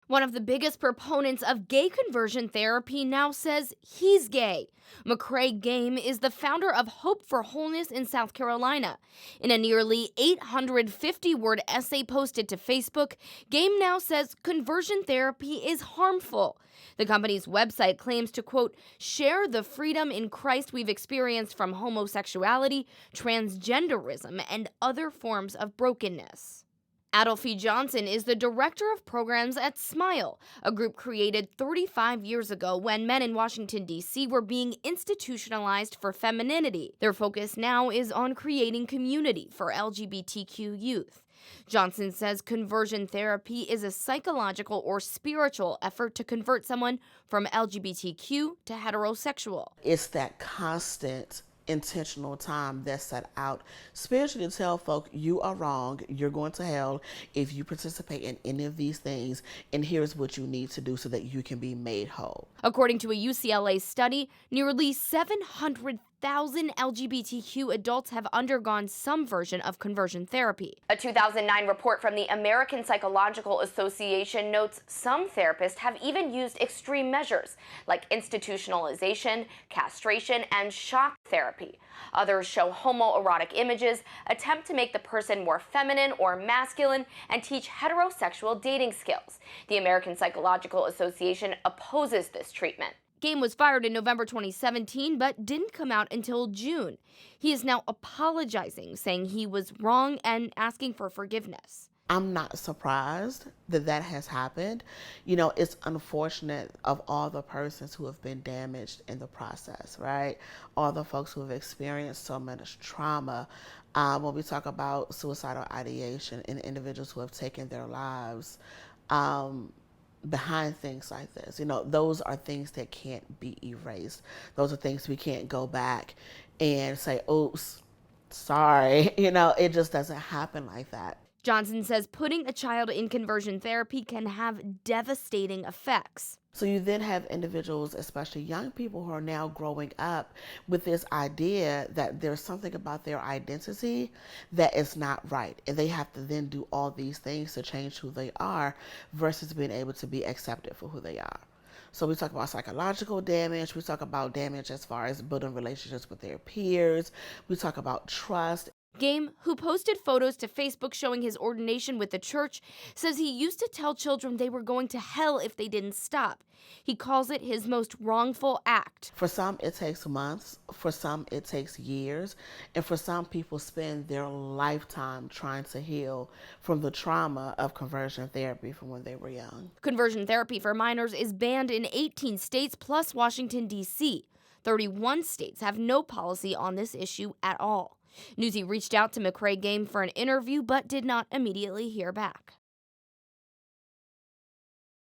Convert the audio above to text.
One of the biggest proponents of gay conversion therapy now says he's gay. McCrae Game is the founder of Hope for Wholeness in South Carolina. In a nearly 850-word essay posted to Facebook, Game now says conversion therapy is harmful. The company's website claims to, quote, share the freedom in Christ we've experienced from homosexuality, transgenderism, and other forms of brokenness. Adolphe Johnson is the director of programs at Smile, a group created 35 years ago when men in Washington, D.C. were being institutionalized for femininity. Their focus now is on creating community for LGBTQ youth. Johnson says conversion therapy is a psychological or spiritual effort to convert someone from LGBTQ to heterosexual. It's that constant intentional time that's set out spiritually to tell folk you are wrong, you're going to hell if you participate in any of these things, and here's what you need to do so that you can be made whole. According to a UCLA study, nearly 700,000 LGBTQ adults have undergone some version of conversion therapy. A 2009 report from the American Psychological Association notes some therapists have even used extreme measures like institutionalization, castration, and shock therapy. Others show homoerotic images, attempt to make the person more feminine or masculine, and teach heterosexual dating skills. The American Psychological Association opposes this treatment. Game was fired in November 2017, but didn't come out until June. He is now apologizing, saying he was wrong and asking for forgiveness. I'm not surprised that that has happened. You know, it's unfortunate of all the persons who have been damaged in the process, right? All the folks who have experienced so much trauma. When we talk about suicidal ideation and individuals who have taken their lives, behind things like this, you know, those are things that can't be erased. Those are things we can't go back and say, oops, sorry. You know, it just doesn't happen like that. Johnson says putting a child in conversion therapy can have devastating effects. So you then have individuals, especially young people, who are now growing up with this idea that there's something about their identity that is not right. And they have to then do all these things to change who they are versus being able to be accepted for who they are. So we talk about psychological damage. We talk about damage as far as building relationships with their peers. We talk about trust. Game, who posted photos to Facebook showing his ordination with the church, says he used to tell children they were going to hell if they didn't stop. He calls it his most wrongful act. For some, it takes months. For some, it takes years. And for some people spend their lifetime trying to heal from the trauma of conversion therapy from when they were young. Conversion therapy for minors is banned in 18 states plus Washington, D.C. 31 states have no policy on this issue at all. Newsy reached out to McCrae Game for an interview but did not immediately hear back.